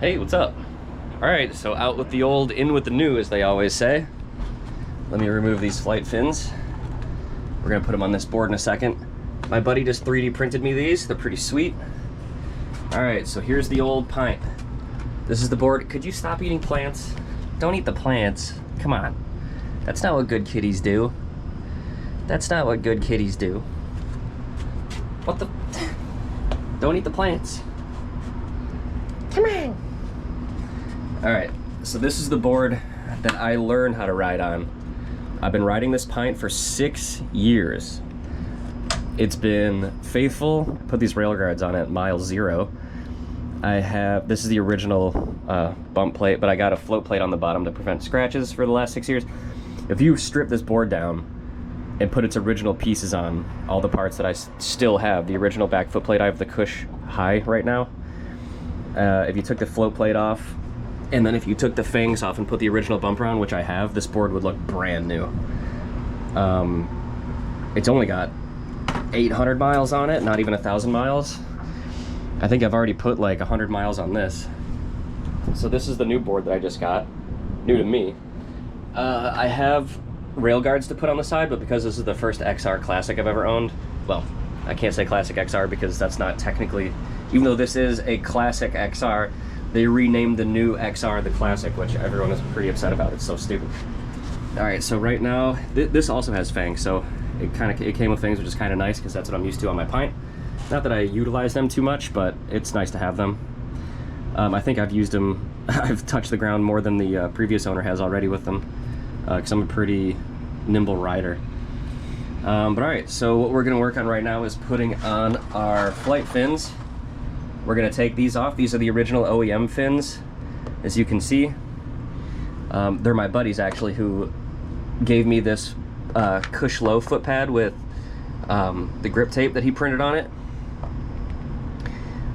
Hey, what's up? Alright, so out with the old, in with the new, as they always say. Let me remove these flight fins. We're gonna put them on this board in a second. My buddy just 3D printed me these. They're pretty sweet. Alright, so here's the old Pint. This is the board. Could you stop eating plants? Don't eat the plants. Come on. That's not what good kitties do. That's not what good kitties do. What the? Don't eat the plants. Come on. Alright, so this is the board that I learned how to ride on. I've been riding this Pint for 6 years. It's been faithful. I put these rail guards on at mile 0. This is the original bump plate, but I got a float plate on the bottom to prevent scratches for the last 6 years. If you strip this board down and put its original pieces on, all the parts that I still have, the original back foot plate, I have the Cush High right now. If you took the float plate off, and then if you took the fangs off and put the original bumper on, which I have, this board would look brand new. It's only got 800 miles on it, not even 1,000 miles. I think I've already put like 100 miles on this. So this is the new board that I just got, new to me. I have rail guards to put on the side, but because this is the first XR Classic I've ever owned, well, I can't say Classic XR because that's not technically, even though this is a Classic XR, they renamed the new XR the Classic, which everyone is pretty upset about. It's so stupid. All right, so right now, this also has fangs, so it came with fangs, which is kind of nice because that's what I'm used to on my Pint. Not that I utilize them too much, but it's nice to have them. I think I've used them, I've touched the ground more than the previous owner has already with them, because I'm a pretty nimble rider. But all right, so what we're gonna work on right now is putting on our flight fins. We're gonna take these off. These are the original OEM fins, as you can see. They're my buddies actually who gave me this Cush Low foot pad with the grip tape that he printed on it.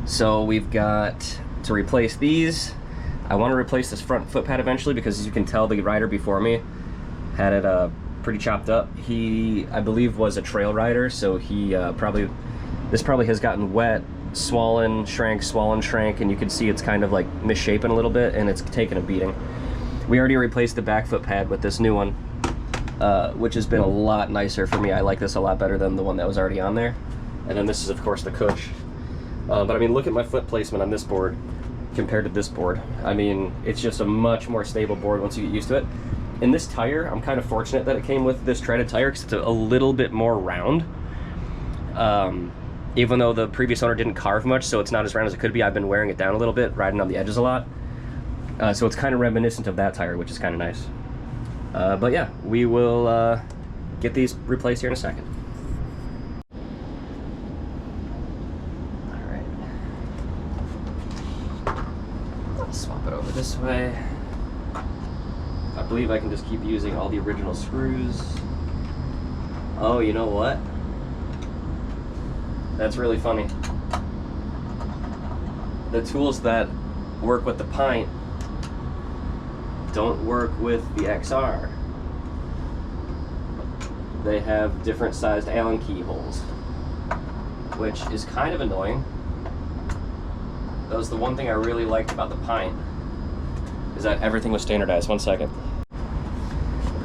So we've got to replace these. I want to replace this front foot pad eventually because, as you can tell, the rider before me had it pretty chopped up. He, I believe, was a trail rider, so he this probably has gotten wet, swollen, shrank, and you can see it's kind of like misshapen a little bit, and it's taken a beating. We already replaced the back foot pad with this new one, which has been a lot nicer for me. I like this a lot better than the one that was already on there. And then this is, of course, the Cush. But I mean, look at my foot placement on this board compared to this board. I mean, it's just a much more stable board once you get used to it. In this tire, I'm kind of fortunate that it came with this treaded tire because it's a little bit more round. Even though the previous owner didn't carve much, so it's not as round as it could be, I've been wearing it down a little bit, riding on the edges a lot. So it's kind of reminiscent of that tire, which is kind of nice. But yeah, we will get these replaced here in a second. Alright. I'll swap it over this way. I believe I can just keep using all the original screws. Oh, you know what? That's really funny. The tools that work with the Pint don't work with the XR. They have different sized Allen key holes, which is kind of annoying. That was the one thing I really liked about the Pint, is that everything was standardized. One second.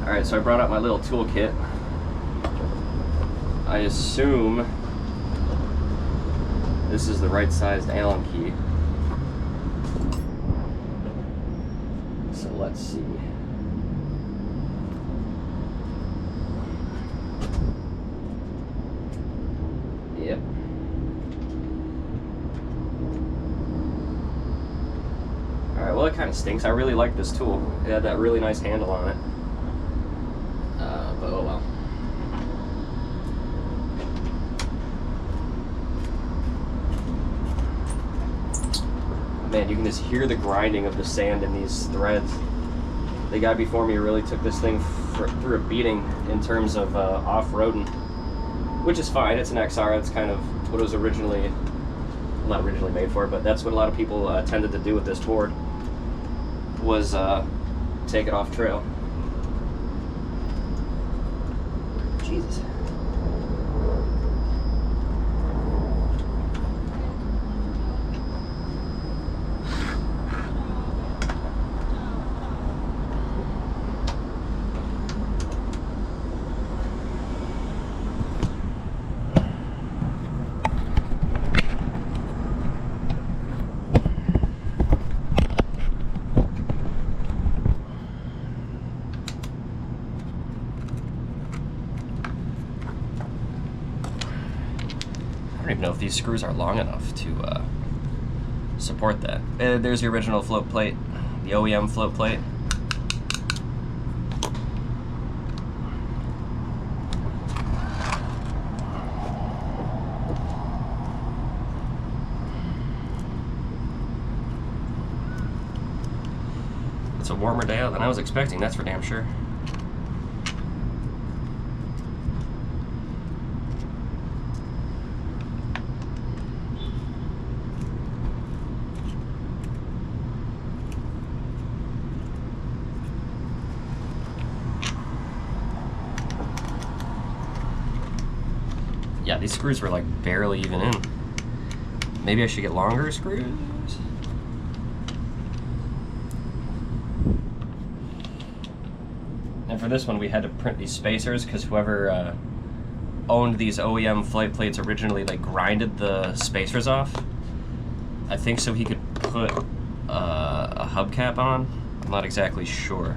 Alright, so I brought out my little toolkit. I assume this is the right sized Allen key. So let's see. Yep. Alright, well, it kind of stinks. I really like this tool. It had that really nice handle on it. But oh well. Man, you can just hear the grinding of the sand in these threads. The guy before me really took this thing through a beating in terms of off-roading, which is fine. It's an XR. It's kind of what it was originally, not originally made for, but that's what a lot of people tended to do with this board, was take it off trail. Jesus. know if these screws are long enough to support that. There's the original float plate, the OEM float plate. It's a warmer day out than I was expecting, that's for damn sure. Yeah, these screws were like barely even in. Maybe I should get longer screws? And for this one, we had to print these spacers because whoever owned these OEM flight plates originally like grinded the spacers off. I think so he could put a hubcap on. I'm not exactly sure.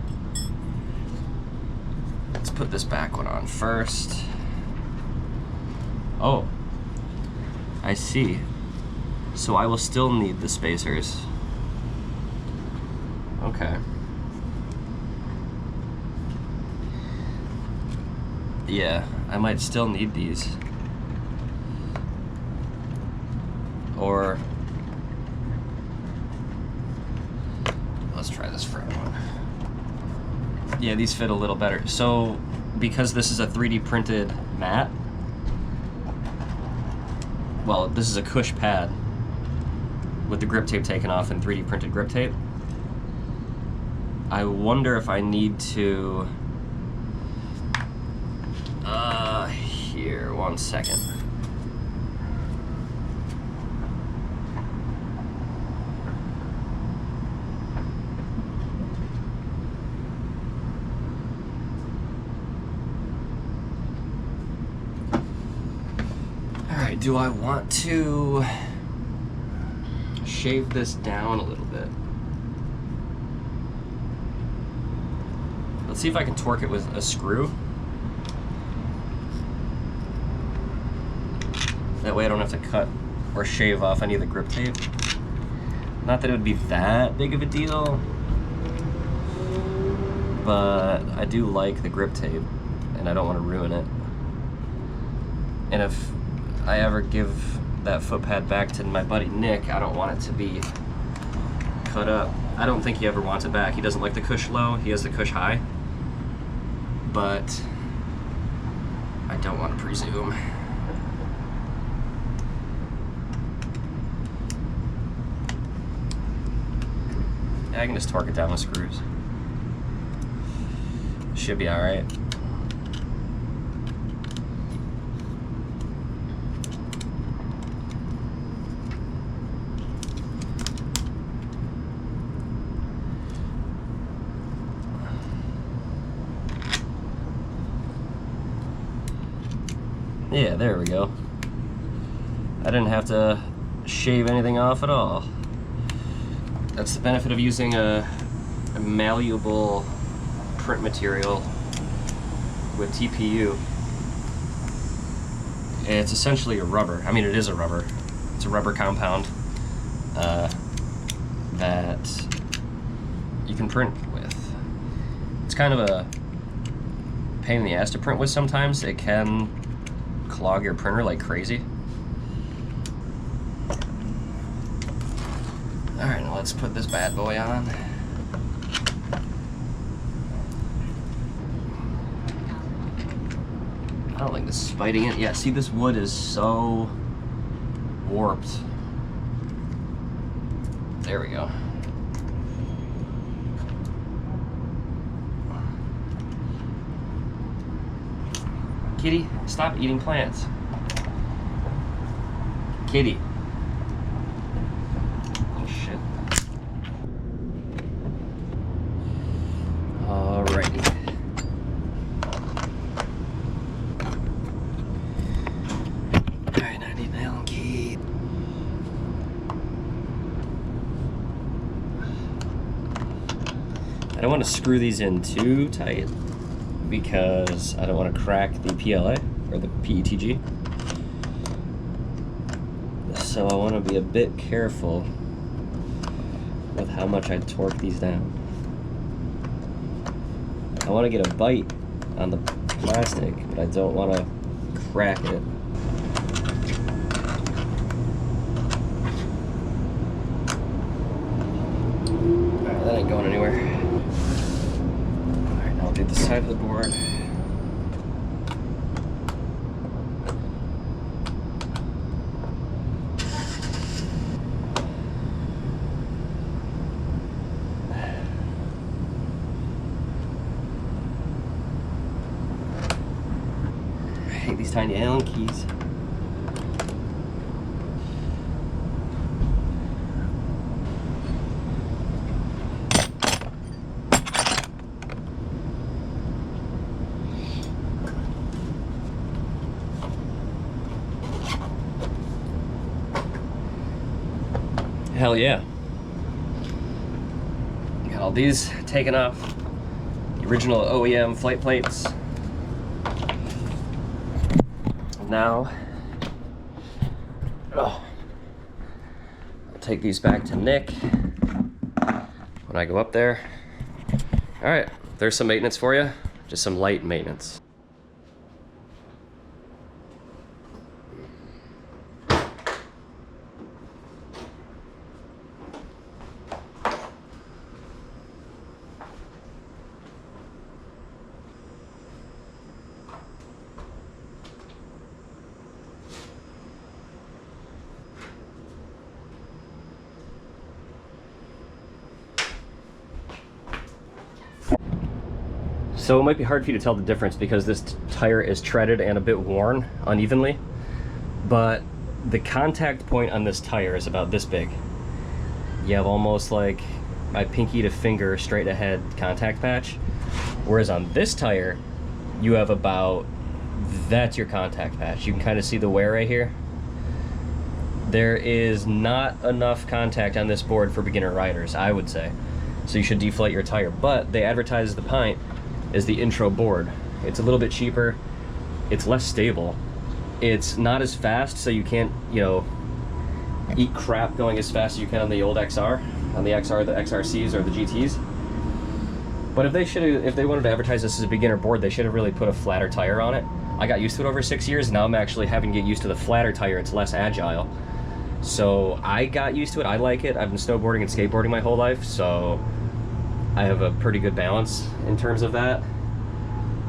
Let's put this back one on first. Oh, I see. So I will still need the spacers. Okay. Yeah, I might still need these. Or let's try this front one. Yeah, these fit a little better. So because this is a 3D printed mat, well, this is a cush pad with the grip tape taken off and 3D printed grip tape. I wonder if I need to, here, 1 second. Alright, do I want to shave this down a little bit? Let's see if I can torque it with a screw. That way I don't have to cut or shave off any of the grip tape. Not that it would be that big of a deal, but I do like the grip tape and I don't want to ruin it. And if I ever give that foot pad back to my buddy Nick, I don't want it to be cut up. I don't think he ever wants it back. He doesn't like the cush low, he has the cush high. But I don't want to presume. Yeah, I can just torque it down with screws. Should be alright. Yeah, there we go. I didn't have to shave anything off at all. That's the benefit of using a malleable print material with TPU. It's essentially a rubber. I mean, it is a rubber. It's a rubber compound that you can print with. It's kind of a pain in the ass to print with sometimes. It can clog your printer like crazy. Alright, now let's put this bad boy on. I don't think this is biting it. Yeah, see, this wood is so warped. There we go. Kitty, stop eating plants. Kitty. Oh shit. Alrighty. Alright, I need my Allen key. I don't want to screw these in too tight because I don't want to crack the PLA or the PETG. So I want to be a bit careful with how much I torque these down. I want to get a bite on the plastic, but I don't want to crack it. Alright, that ain't going anywhere. Alright, now I'll do the side of the board. I hate these tiny Allen keys. Hell yeah. Got all these taken off. The original OEM flight plates. Now, I'll take these back to Nick when I go up there. All right, there's some maintenance for you. Just some light maintenance. So it might be hard for you to tell the difference because this tire is treaded and a bit worn unevenly, but the contact point on this tire is about this big. You have almost like my pinky to finger straight ahead contact patch, whereas on this tire, you have about, that's your contact patch. You can kind of see the wear right here. There is not enough contact on this board for beginner riders, I would say. So you should deflate your tire, but they advertise the Pint is the intro board. It's a little bit cheaper, it's less stable, it's not as fast, so you can't, you know, eat crap going as fast as you can on the old XR, on the XR, the XRCs or the GTs. But if they wanted to advertise this as a beginner board, they should have really put a flatter tire on it. I got used to it over 6 years, now I'm actually having to get used to the flatter tire. It's less agile. So I got used to it, I like it. I've been snowboarding and skateboarding my whole life, so I have a pretty good balance in terms of that,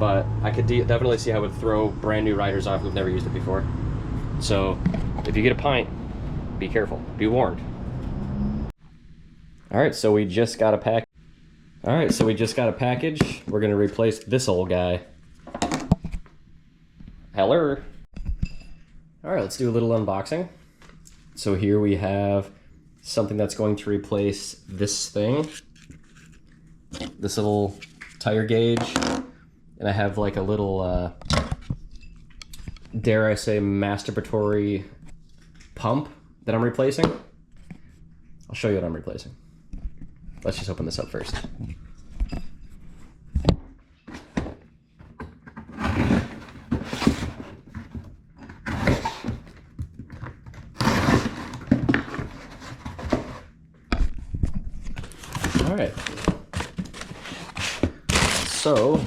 but I could definitely see how it would throw brand new riders off who've never used it before. So if you get a Pint, be careful, be warned. All right, so we just got a package. We're gonna replace this old guy. Hello. All right, let's do a little unboxing. So here we have something that's going to replace this thing. This little tire gauge, and I have like a little dare I say masturbatory pump that I'm replacing. I'll show you what I'm replacing. Let's just open this up first. All right. So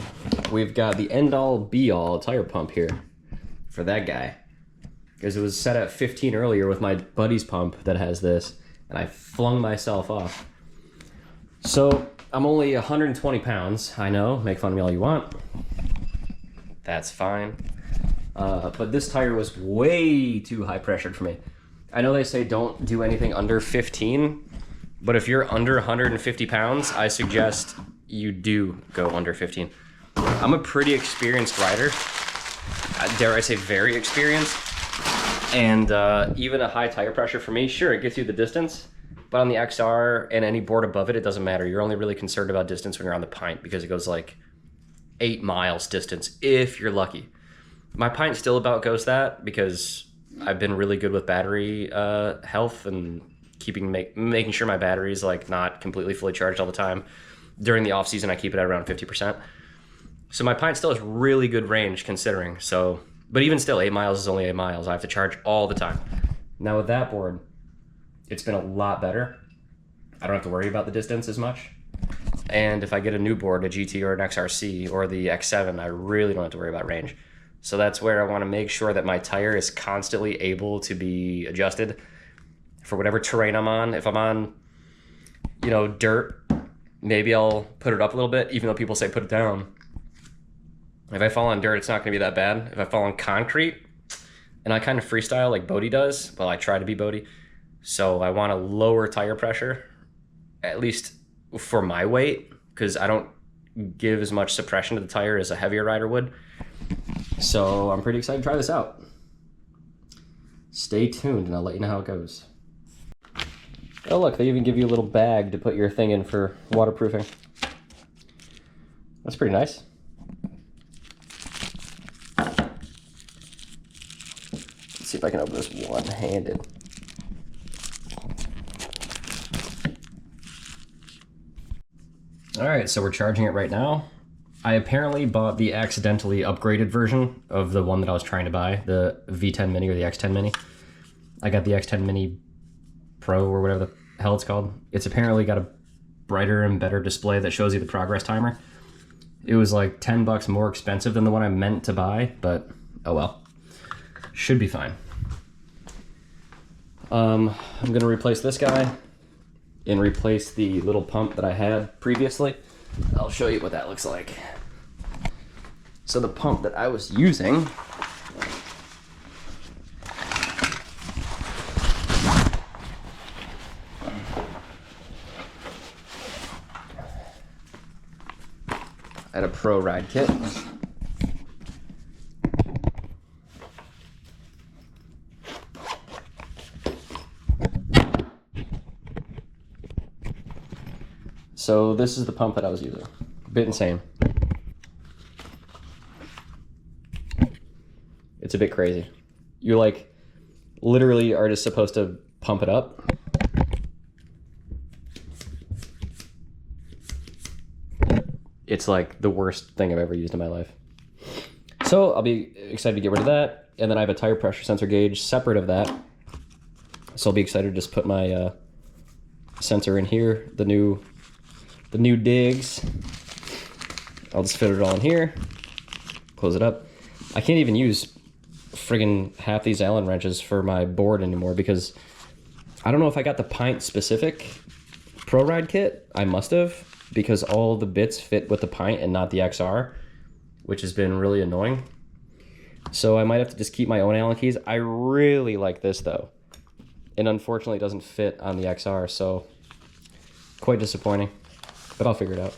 we've got the end-all be-all tire pump here for that guy, because it was set at 15 earlier with my buddy's pump that has this, and I flung myself off. So I'm only 120 pounds. I know, make fun of me all you want. That's fine. But this tire was way too high pressured for me. I know they say don't do anything under 15, but if you're under 150 pounds, I suggest you do go under 15. I'm a pretty experienced rider, dare I say very experienced, and even a high tire pressure for me, sure, it gets you the distance, but on the XR and any board above it, it doesn't matter. You're only really concerned about distance when you're on the Pint, because it goes like 8 miles distance if you're lucky. My Pint still about goes that, because I've been really good with battery health and making sure my battery's like not completely fully charged all the time. During the off season, I keep it at around 50%. So my Pint still has really good range considering. So, but even still, 8 miles is only 8 miles. I have to charge all the time. Now with that board, it's been a lot better. I don't have to worry about the distance as much. And if I get a new board, a GT or an XRC or the X7, I really don't have to worry about range. So that's where I want to make sure that my tire is constantly able to be adjusted for whatever terrain I'm on. If I'm on, you know, dirt, maybe I'll put it up a little bit, even though people say put it down. If I fall on dirt, it's not going to be that bad. If I fall on concrete, and I kind of freestyle like Bodie does, well, I try to be Bodie, so I want a lower tire pressure, at least for my weight, because I don't give as much suppression to the tire as a heavier rider would. So I'm pretty excited to try this out. Stay tuned and I'll let you know how it goes. Oh look, they even give you a little bag to put your thing in for waterproofing. That's pretty nice. Let's see if I can open this one-handed. All right, so we're charging it right now. I apparently bought the accidentally upgraded version of the one that I was trying to buy, the V10 Mini or the X10 Mini. I got the X10 Mini Pro or whatever the hell it's called. It's apparently got a brighter and better display that shows you the progress timer. It was like 10 bucks more expensive than the one I meant to buy, but oh well. Should be fine. I'm gonna replace this guy and replace the little pump that I had previously. I'll show you what that looks like. So the pump that I was using at a Pro Ride kit. So this is the pump that I was using. A bit insane. It's a bit crazy. You like literally are just supposed to pump it up. It's like the worst thing I've ever used in my life. So I'll be excited to get rid of that. And then I have a tire pressure sensor gauge separate of that. So I'll be excited to just put my sensor in here, the new digs. I'll just fit it all in here, close it up. I can't even use friggin' half these Allen wrenches for my board anymore because I don't know if I got the Pint specific Pro Ride kit. I must have, because all the bits fit with the Pint and not the XR, which has been really annoying. So I might have to just keep my own Allen keys. I really like this though, and unfortunately it doesn't fit on the XR, so quite disappointing. But I'll figure it out.